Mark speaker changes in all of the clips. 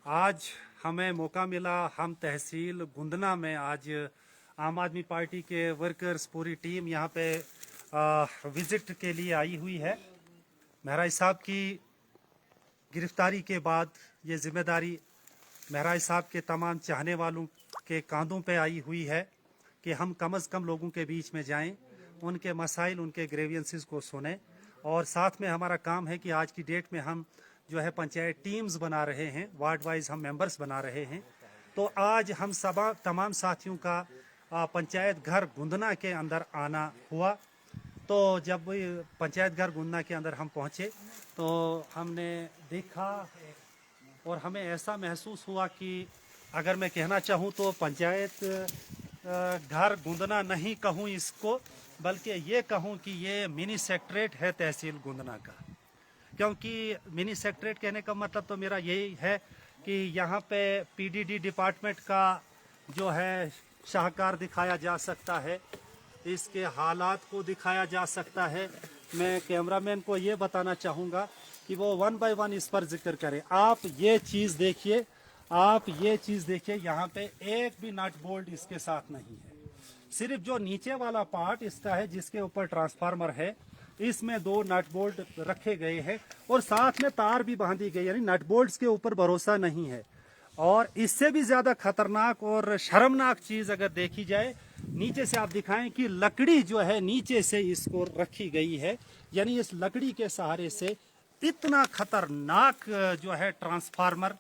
Speaker 1: आज हमें मौका मिला, हम तहसील गुंदना में आज आम आदमी पार्टी के वर्कर्स पूरी टीम यहाँ पे विजिट के लिए आई हुई है। महराज साहब की गिरफ्तारी के बाद ये जिम्मेदारी महराज साहब के तमाम चाहने वालों के कांधों पे आई हुई है कि हम कम से कम लोगों के बीच में जाएं, उनके मसाइल, उनके ग्रेवियंसेस को सुने। और साथ में हमारा काम है कि आज की डेट में हम जो है पंचायत टीम्स बना रहे हैं, वार्ड वाइज हम मेंबर्स बना रहे हैं। तो आज हम सब तमाम साथियों का पंचायत घर गुंदना के अंदर आना हुआ। तो जब पंचायत घर गुंदना के अंदर हम पहुंचे तो हमने देखा और हमें ऐसा महसूस हुआ कि अगर मैं कहना चाहूँ तो पंचायत घर गुंदना नहीं कहूँ इसको, बल्कि ये कहूँ कि ये मिनी सेक्रेटरीट है तहसील गुंदना का। क्योंकि मिनी सेक्रेटरीट कहने का मतलब तो मेरा यही है कि यहाँ पे पीडीडी डिपार्टमेंट का जो है शाहकार दिखाया जा सकता है, इसके हालात को दिखाया जा सकता है। मैं कैमरामैन को ये बताना चाहूँगा कि वो वन बाय वन इस पर जिक्र करें। आप ये चीज़ देखिए, यहाँ पे एक भी नट बोल्ट इसके साथ नहीं है। सिर्फ जो नीचे वाला पार्ट इसका है जिसके ऊपर ट्रांसफार्मर है, इसमें 2 नट बोल्ट रखे गए हैं और साथ में तार भी बांधी गई, यानी नट बोल्ट्स के ऊपर भरोसा नहीं है। और इससे भी ज्यादा खतरनाक और शर्मनाक चीज अगर देखी जाए, नीचे से आप दिखाएं कि लकड़ी जो है नीचे से इसको रखी गई है, यानी इस लकड़ी के सहारे से इतना खतरनाक जो है ट्रांसफार्मर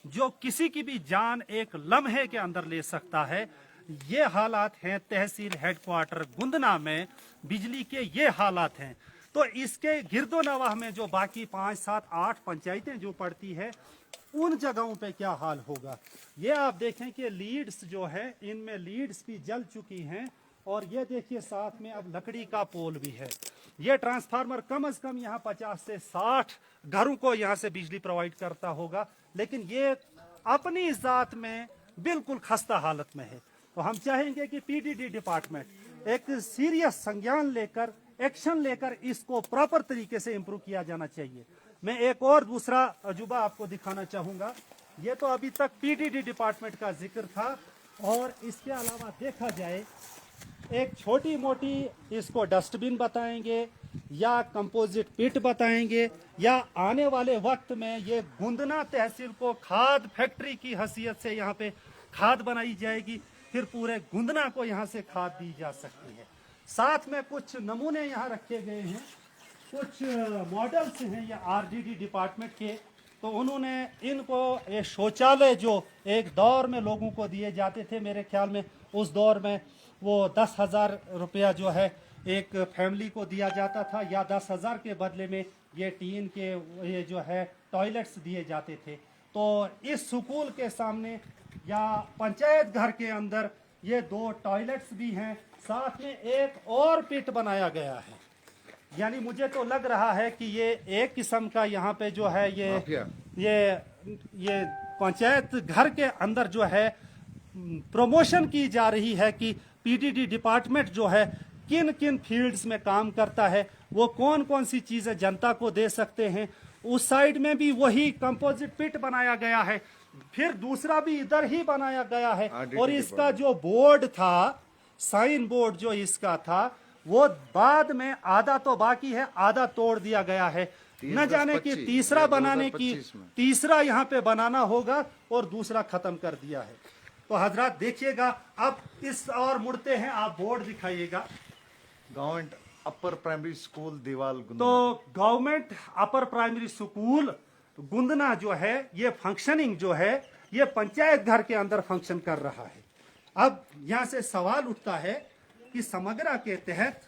Speaker 1: जो किसी की भी जान एक लम्हे के अंदर ले सकता है। ये हालात हैं तहसील हेडक्वार्टर गुंदना में, बिजली के ये हालात हैं। तो इसके गिरदो नवाह में जो बाकी 5, 7, 8 पंचायतें जो पड़ती है, उन जगहों पे क्या हाल होगा। ये आप देखें कि लीड्स जो है, इनमें लीड्स भी जल चुकी हैं और ये देखिए साथ में अब लकड़ी का पोल भी है। ये ट्रांसफार्मर कम से कम यहाँ 50 से 60 घरों को यहाँ से बिजली प्रोवाइड करता होगा, लेकिन ये अपनी जात में बिल्कुल खस्ता हालत में है। तो हम चाहेंगे कि पीडीडी डिपार्टमेंट एक सीरियस संज्ञान लेकर, एक्शन लेकर इसको प्रॉपर तरीके से इम्प्रूव किया जाना चाहिए। मैं एक और दूसरा अजूबा आपको दिखाना चाहूंगा। ये तो अभी तक पीडीडी डिपार्टमेंट का जिक्र था, और इसके अलावा देखा जाए एक छोटी मोटी इसको डस्टबिन बताएंगे या कंपोजिट पिट बताएंगे, या आने वाले वक्त में ये गुंदना तहसील को खाद फैक्ट्री की हैसियत से यहाँ पे खाद बनाई जाएगी, फिर पूरे गुंदना को यहाँ से खाद दी जा सकती है। साथ में कुछ नमूने यहाँ रखे गए हैं, कुछ मॉडल्स हैं या आरडीडी डिपार्टमेंट के। तो उन्होंने इनको ये शौचालय जो एक दौर में लोगों को दिए जाते थे, मेरे ख्याल में उस दौर में वो 10,000 रुपया जो है एक फैमिली को दिया जाता था, या 10,000 के बदले में ये टीन के ये जो है टॉयलेट्स दिए जाते थे। तो इस स्कूल के सामने या पंचायत घर के अंदर ये 2 टॉयलेट्स भी हैं, साथ में एक और पिट बनाया गया है। यानी मुझे तो लग रहा है कि ये एक किस्म का यहाँ पे जो है ये पंचायत घर के अंदर जो है प्रमोशन की जा रही है कि पीडीडी डिपार्टमेंट जो है किन किन फील्ड्स में काम करता है, वो कौन कौन सी चीजें जनता को दे सकते हैं। उस साइड में भी वही कंपोजिट पिट बनाया गया है, फिर दूसरा भी इधर ही बनाया गया है। और इसका जो बोर्ड था, साइन बोर्ड जो इसका था, वो बाद में आधा तो बाकी है, आधा तोड़ दिया गया है। न जाने कि तीसरा बनाने की, तीसरा यहाँ पे बनाना होगा और दूसरा खत्म कर दिया है। तो हजरात देखिएगा, अब इस और मुड़ते हैं, आप बोर्ड दिखाइएगा।
Speaker 2: गवर्नमेंट अपर प्राइमरी स्कूल दीवाल गुंदना।
Speaker 1: तो government upper primary school Gundna जो है, ये फंक्शनिंग जो है, ये पंचायत घर के अंदर फंक्शन कर रहा है। अब यहाँ से सवाल उठता है कि समग्रा के तहत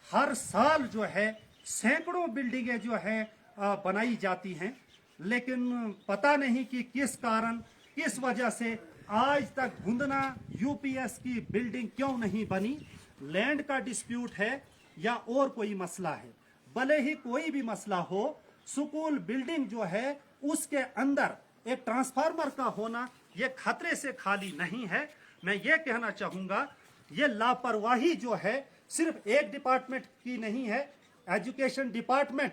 Speaker 1: हर साल जो है सैकड़ों बिल्डिंगें जो है बनाई जाती हैं, लेकिन पता नहीं कि किस कारण, किस वजह से आज तक गुंदना यूपीएस की बिल्डिंग क्यों नहीं बनी। लैंड का डिस्प्यूट है या और कोई मसला है, भले ही कोई भी मसला हो, स्कूल बिल्डिंग जो है उसके अंदर एक ट्रांसफार्मर का होना ये खतरे से खाली नहीं है। मैं ये कहना चाहूंगा, ये लापरवाही जो है सिर्फ एक डिपार्टमेंट की नहीं है। एजुकेशन डिपार्टमेंट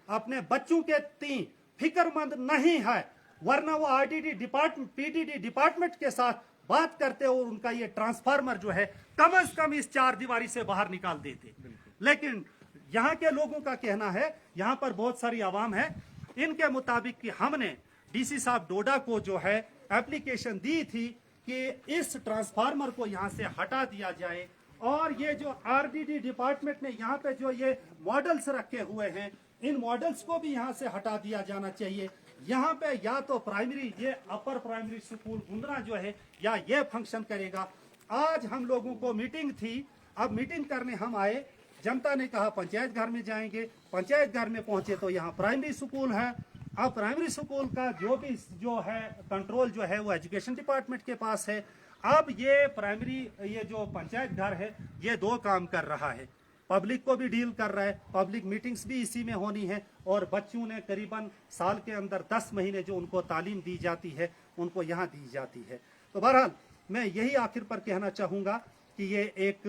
Speaker 1: अपने बच्चों के प्रति फिक्रमंद नहीं है, वरना वो आरडीडी डिपार्टमेंट पीडीडी डिपार्टमेंट के साथ बात करते और उनका ये ट्रांसफार्मर जो है कम से कम इस चार दीवारी से बाहर निकाल देते। लेकिन यहाँ के लोगों का कहना है, यहाँ पर बहुत सारी आवाम है, इनके मुताबिक कि हमने डीसी साहब डोडा को जो है एप्लीकेशन दी थी कि इस ट्रांसफार्मर को यहाँ से हटा दिया जाए और ये जो आरडीडी डिपार्टमेंट ने यहाँ पे जो ये मॉडल्स रखे हुए हैं इन मॉडल्स को भी यहाँ से हटा दिया जाना चाहिए। यहाँ पे या तो प्राइमरी ये अपर प्राइमरी स्कूल गुंदरा जो है या ये फंक्शन करेगा। आज हम लोगों को मीटिंग थी, अब मीटिंग करने हम आए, जनता ने कहा पंचायत घर में जाएंगे, पंचायत घर में पहुंचे तो यहाँ प्राइमरी स्कूल है। अब प्राइमरी स्कूल का जो है कंट्रोल जो है वो एजुकेशन डिपार्टमेंट के पास है। अब ये प्राइमरी ये जो पंचायत घर है ये दो काम कर रहा है, पब्लिक को भी डील कर रहा है, पब्लिक मीटिंग्स भी इसी में होनी है और बच्चों ने करीबन साल के अंदर 10 महीने जो उनको तालीम दी जाती है उनको यहाँ दी जाती है। तो बहरहाल मैं यही आखिर पर कहना चाहूँगा कि ये एक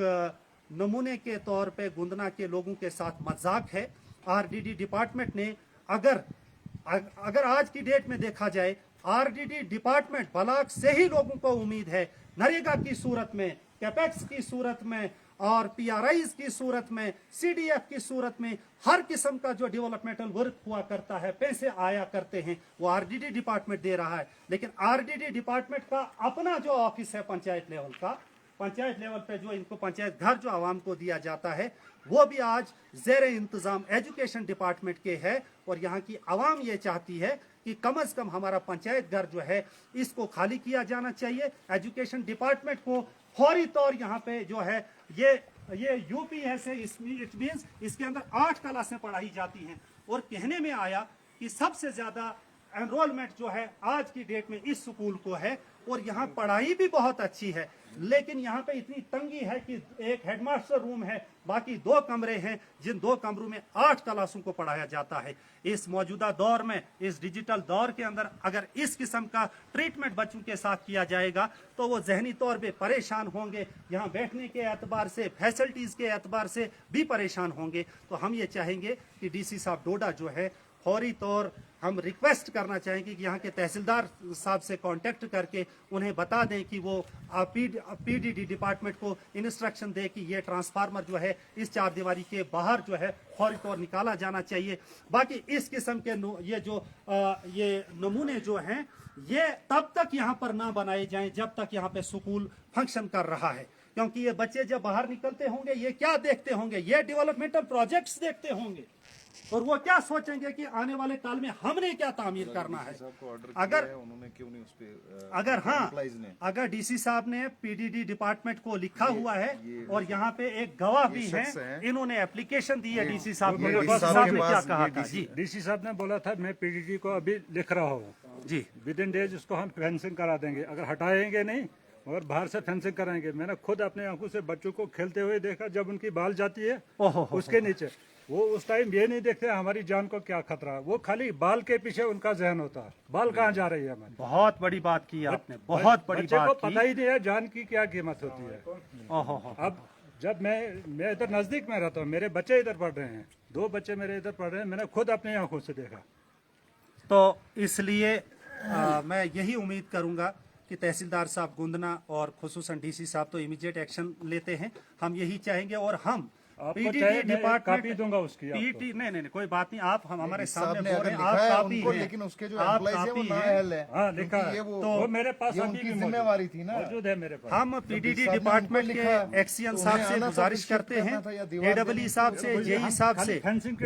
Speaker 1: नमूने के तौर पे गुंदना के लोगों के साथ मजाक है। आरडीडी डिपार्टमेंट ने अगर आज की डेट में देखा जाए, आरडीडी डिपार्टमेंट ब्लॉक से ही लोगों को उम्मीद है नरेगा की सूरत में, कैपेक्स की सूरत में और पीआरआईज की सूरत में, सीडीएफ की सूरत में हर किस्म का जो डेवलपमेंटल वर्क हुआ करता है, पैसे आया करते हैं, वो आरडीडी डिपार्टमेंट दे रहा है। लेकिन आरडीडी डिपार्टमेंट का अपना जो ऑफिस है पंचायत लेवल का, पंचायत लेवल पे जो इनको पंचायत घर जो आवाम को दिया जाता है वो भी आज ज़ेरे इंतजाम एजुकेशन डिपार्टमेंट के है। और यहाँ की आवाम ये चाहती है कि कम से कम हमारा पंचायत घर जो है इसको खाली किया जाना चाहिए। एजुकेशन डिपार्टमेंट को फौरी तौर यहाँ पे जो है ये यूपीएस है, इट मीन्स इसके अंदर 8 क्लासें पढ़ाई जाती हैं और कहने में आया कि सबसे ज्यादा एनरोलमेंट जो है आज की डेट में इस स्कूल को है और यहाँ पढ़ाई भी बहुत अच्छी है। लेकिन यहाँ पे इतनी तंगी है कि एक हेडमास्टर रूम है, बाकी 2 कमरे हैं जिन 2 कमरों में 8 क्लासों को पढ़ाया जाता है। इस मौजूदा दौर में, इस डिजिटल दौर के अंदर अगर इस किस्म का ट्रीटमेंट बच्चों के साथ किया जाएगा तो वो जहनी तौर पे परेशान होंगे, यहाँ बैठने के एतबार से, फैसिलिटीज के एतबार से भी परेशान होंगे। तो हम ये चाहेंगे कि डीसी साहब डोडा जो है फौरी तौर हम रिक्वेस्ट करना चाहेंगे कि यहाँ के तहसीलदार साहब से कांटेक्ट करके उन्हें बता दें कि वो पीडीडी डिपार्टमेंट को इंस्ट्रक्शन दे कि ये ट्रांसफार्मर जो है इस 4 दीवारी के बाहर जो है फौरी तौर निकाला जाना चाहिए। बाकी इस किस्म के ये नमूने जो हैं ये तब तक यहाँ पर ना बनाए जाएं जब तक यहाँ पे स्कूल फंक्शन कर रहा है, क्योंकि ये बच्चे जब बाहर निकलते होंगे ये क्या देखते होंगे, ये डेवलपमेंटल प्रोजेक्ट्स देखते होंगे और वो क्या सोचेंगे कि आने वाले काल में हमने क्या तामीर करना है। अगर
Speaker 2: उन्होंने क्यों नहीं उस पे
Speaker 1: अगर अगर डीसी साहब ने पीडीडी डिपार्टमेंट को लिखा हुआ है और यहाँ पे एक गवाह भी है, इन्होंने एप्लीकेशन दी है डीसी साहब को। डीसी साहब ने क्या कहा था जी?
Speaker 3: डीसी साहब ने बोला था मैं पीडीडी को अभी लिख रहा हूँ
Speaker 1: जी,
Speaker 3: विद इन डेज उसको हम फेंसिंग करा देंगे, अगर हटाएंगे नहीं और बाहर से फेंसिंग कराएंगे। मैंने खुद अपने आंखों से बच्चों को खेलते हुए देखा, जब उनकी बाल जाती है उसके नीचे, वो उस टाइम ये नहीं देखते हमारी जान को क्या खतरा है, वो खाली बाल के पीछे उनका जहन होता है, बाल कहाँ जा रही है हमारी।
Speaker 1: बहुत बड़ी बात की आपने, बहुत बड़ी बात
Speaker 3: को पता ही नहीं है जान की क्या कीमत होती है। अब जब मैं इधर नजदीक में रहता हूँ, मेरे बच्चे इधर पढ़ रहे हैं, 2 बच्चे मेरे इधर पढ़ रहे हैं, मैंने खुद अपनी आंखों से देखा।
Speaker 1: तो इसलिए मैं यही उम्मीद करूंगा कि तहसीलदार साहब गुंदना और खुसूसन डीसी साहब तो इमीडिएट एक्शन लेते हैं, हम यही चाहेंगे। और हम पीडीडी डिपार्टमेंट
Speaker 3: दूंगा उसकी
Speaker 1: पीटी नहीं कोई बात नहीं, आप हमारे सामने
Speaker 2: साहब ने
Speaker 1: बोल रहे
Speaker 2: अगर
Speaker 1: हैं, आप
Speaker 2: लिखा है
Speaker 1: कापी
Speaker 2: उनको,
Speaker 1: हैं,
Speaker 2: लेकिन उसके जो
Speaker 1: आप
Speaker 2: एम्प्लॉइज है वो
Speaker 1: कापी
Speaker 2: नाअहल है।
Speaker 3: हाँ लिखा है,
Speaker 2: वो
Speaker 3: मेरे पास
Speaker 2: ये
Speaker 3: अभी
Speaker 2: उनकी
Speaker 3: भी
Speaker 2: जिम्मेवारी थी ना,
Speaker 3: मौजूद है मेरे पास।
Speaker 1: हम पीडीडी डिपार्टमेंट के एक्सीएन साहब से गुजारिश करते हैं, एडब्ल्यू साहब से, जेई साहब से,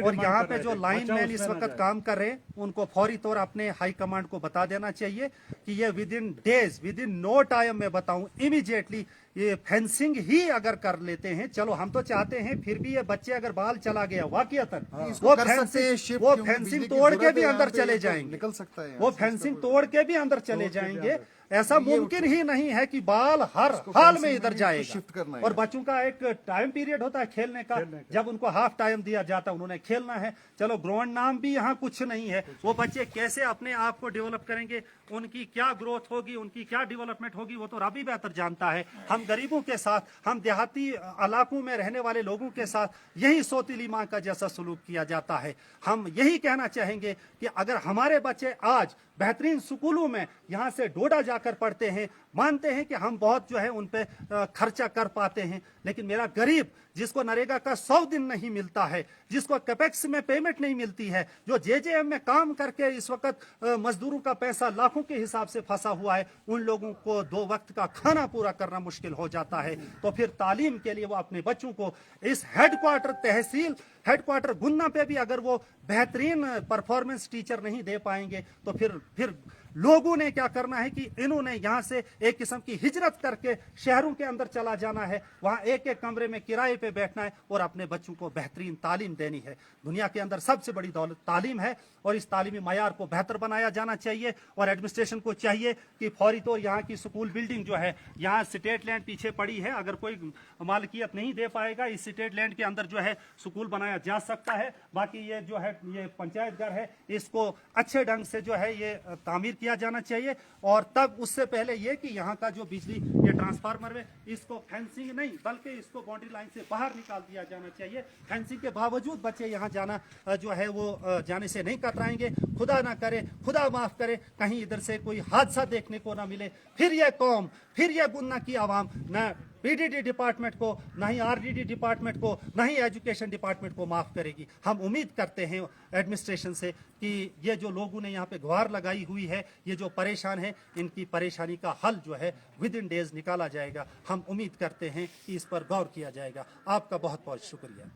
Speaker 1: और यहाँ पे जो लाइन मैन इस वक्त काम कर रहे हैं उनको फौरी तौर अपने हाई कमांड को बता देना चाहिए कि ये within days, within no time मैं बताऊं इमीडिएटली ये फेंसिंग ही अगर कर लेते हैं। चलो हम तो चाहते हैं फिर भी ये बच्चे अगर बाल चला गया वाकईतन वो फेंसिंग तोड़ के भी अंदर चले जाएंगे,
Speaker 2: निकल सकता है,
Speaker 1: वो फेंसिंग तोड़ के भी अंदर चले जाएंगे। ऐसा मुमकिन ही नहीं है कि बाल हर हाल में इधर जाएगा।
Speaker 2: शिफ्ट करना है।
Speaker 1: और बच्चों का एक टाइम पीरियड होता है खेलने का, जब उनको हाफ टाइम दिया जाता है उन्होंने खेलना है। चलो ग्राउंड नाम भी यहाँ कुछ नहीं है, वो बच्चे कैसे अपने आप को डेवलप करेंगे, उनकी क्या ग्रोथ होगी, उनकी क्या डेवलपमेंट होगी, वो तो रब ही बेहतर जानता है। हम गरीबों के साथ, हम देहाती इलाकों में रहने वाले लोगों के साथ यही सौतीली माँ का जैसा सलूक किया जाता है। हम यही कहना चाहेंगे कि अगर हमारे बच्चे आज बेहतरीन स्कूलों में यहाँ से डोडा जाकर पढ़ते हैं, मानते हैं कि हम बहुत जो है उन पे खर्चा कर पाते हैं। लेकिन मेरा गरीब जिसको नरेगा का 100 दिन नहीं मिलता है, जिसको कैपेक्स में पेमेंट नहीं मिलती है, जो जेजेएम में काम करके इस वक्त मजदूरों का पैसा लाखों के हिसाब से फंसा हुआ है, उन लोगों को 2 वक्त का खाना पूरा करना मुश्किल हो जाता है। तो फिर तालीम के लिए वो अपने बच्चों को इस हेडक्वार्टर तहसील हेडक्वार्टर गुन्ना पे भी अगर वो बेहतरीन परफॉर्मेंस टीचर नहीं दे पाएंगे तो फिर लोगों ने क्या करना है कि इन्होंने यहां से एक किस्म की हिजरत करके शहरों के अंदर चला जाना है, वहां एक एक कमरे में किराए पे बैठना है और अपने बच्चों को बेहतरीन तालीम देनी है। दुनिया के अंदर सबसे बड़ी दौलत तालीम है और इस तालीमी मयार को बेहतर बनाया जाना चाहिए और एडमिनिस्ट्रेशन को चाहिए कि फौरी तौर यहाँ की स्कूल बिल्डिंग जो है, यहाँ स्टेट लैंड पीछे पड़ी है, अगर कोई मालिकियत नहीं दे पाएगा इस स्टेट लैंड के अंदर जो है स्कूल बनाया जा सकता है। बाकी ये जो है ये पंचायत घर है, इसको अच्छे ढंग से जो है ये तामीर किया जाना चाहिए और तब उससे पहले ये कि यहाँ का जो बिजली ये ट्रांसफार्मर है इसको फेंसिंग नहीं बल्कि इसको बाउंड्री लाइन से बाहर निकाल दिया जाना चाहिए। फेंसिंग के बावजूद बच्चे यहाँ जाना जो है वो जाने से नहीं कतराएंगे। खुदा ना करे, खुदा माफ करे, कहीं इधर से कोई हादसा देखने को ना मिले, फिर ये कौम, फिर ये गुन्ना की आवाम न पीडीडी डिपार्टमेंट को, ना ही आरडीडी डिपार्टमेंट को, ना ही एजुकेशन डिपार्टमेंट को माफ करेगी। हम उम्मीद करते हैं एडमिनिस्ट्रेशन से कि ये जो लोगों ने यहाँ पे गुहार लगाई हुई है, ये जो परेशान है, इनकी परेशानी का हल जो है विद इन डेज निकाला जाएगा। हम उम्मीद करते हैं कि इस पर गौर किया जाएगा। आपका बहुत बहुत शुक्रिया।